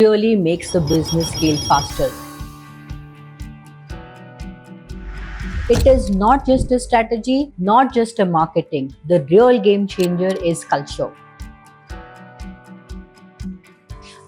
really makes the business scale faster. It is not just a strategy, not just a marketing. The real game changer is culture.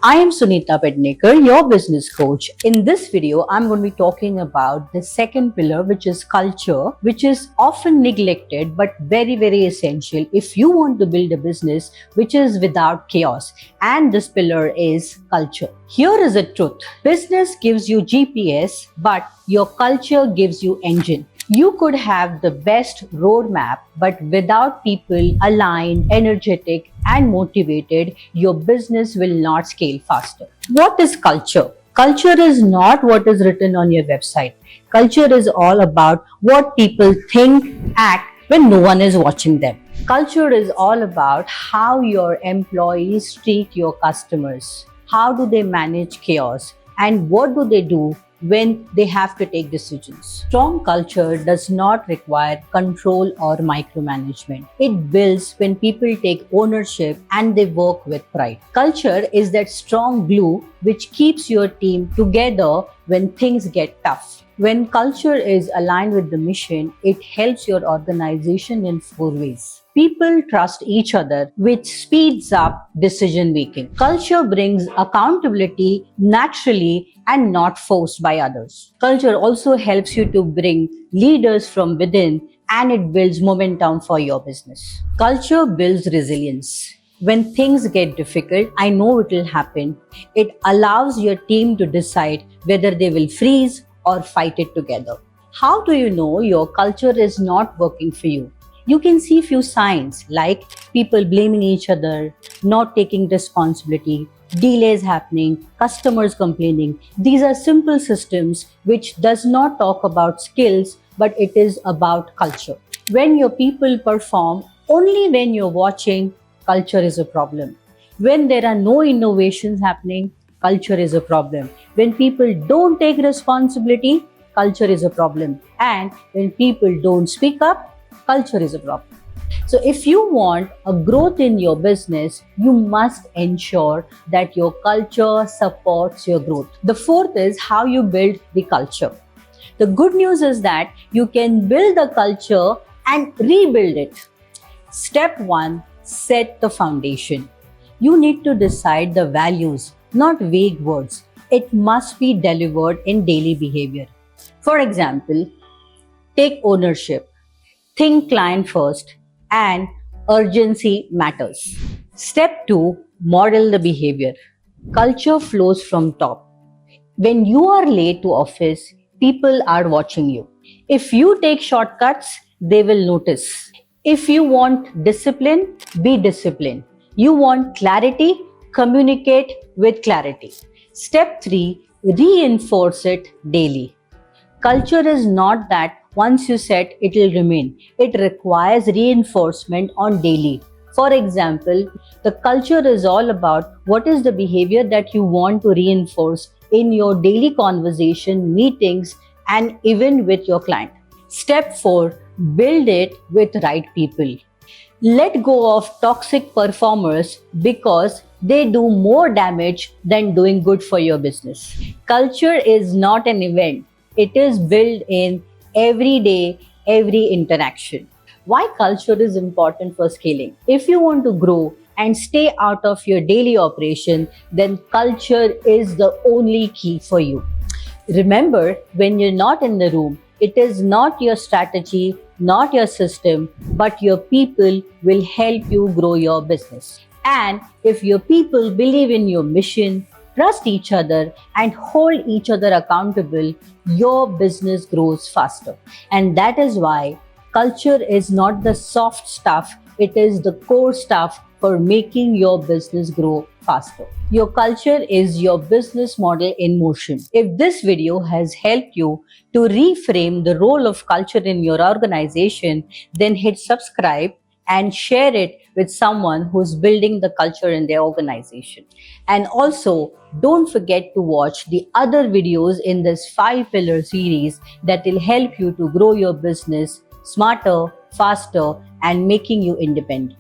I am Sunita Pednekar, your business coach. In this video, I'm going to be talking about the second pillar, which is culture, which is often neglected but very, very essential if you want to build a business which is without chaos. And this pillar is culture. Here is the truth. Business gives you GPS, but your culture gives you engine. You could have the best roadmap, but without people aligned, energetic, and motivated, your business will not scale faster. What is culture? Culture is not what is written on your website. Culture is all about what people think, act when no one is watching them. Culture is all about how your employees treat your customers. How do they manage chaos? And what do they do when they have to take decisions? Strong culture does not require control or micromanagement. It builds when people take ownership and they work with pride. Culture is that strong glue which keeps your team together when things get tough. When culture is aligned with the mission, it helps your organization in 4 ways. People trust each other, which speeds up decision making. Culture brings accountability naturally and not forced by others. Culture also helps you to bring leaders from within, and it builds momentum for your business. Culture builds resilience. When things get difficult, I know it will happen. It allows your team to decide whether they will freeze or fight it together. How do you know your culture is not working for you? You can see few signs like people blaming each other, not taking responsibility, delays happening, customers complaining. These are simple systems which does not talk about skills, but it is about culture. When your people perform only when you're watching, culture is a problem. When there are no innovations happening, culture is a problem. When people don't take responsibility, culture is a problem. And when people don't speak up, culture is a problem. So if you want a growth in your business, you must ensure that your culture supports your growth. The fourth is how you build the culture. The good news is that you can build the culture and rebuild it. Step 1, set the foundation. You need to decide the values, not vague words. It must be delivered in daily behavior. For example, take ownership. Think client first, and urgency matters. Step 2, model the behavior. Culture flows from top. When you are late to office, people are watching you. If you take shortcuts, they will notice. If you want discipline, be disciplined. You want clarity, communicate with clarity. Step 3, reinforce it daily. Culture is not that once you set, it will remain. It requires reinforcement on daily. For example, the culture is all about what is the behavior that you want to reinforce in your daily conversation, meetings, and even with your client. Step 4, build it with right people. Let go of toxic performers because they do more damage than doing good for your business. Culture is not an event. It is built in every day, every interaction. Why culture is important for scaling? If you want to grow and stay out of your daily operation, then culture is the only key for you. Remember, when you're not in the room, it is not your strategy, not your system, but your people will help you grow your business. And if your people believe in your mission, trust each other, and hold each other accountable, your business grows faster. And that is why culture is not the soft stuff, it is the core stuff for making your business grow faster. Your culture is your business model in motion. If this video has helped you to reframe the role of culture in your organization, then hit subscribe and share it with someone who's building the culture in their organization. And also, don't forget to watch the other videos in this 5-pillar series that will help you to grow your business smarter, faster, and making you independent.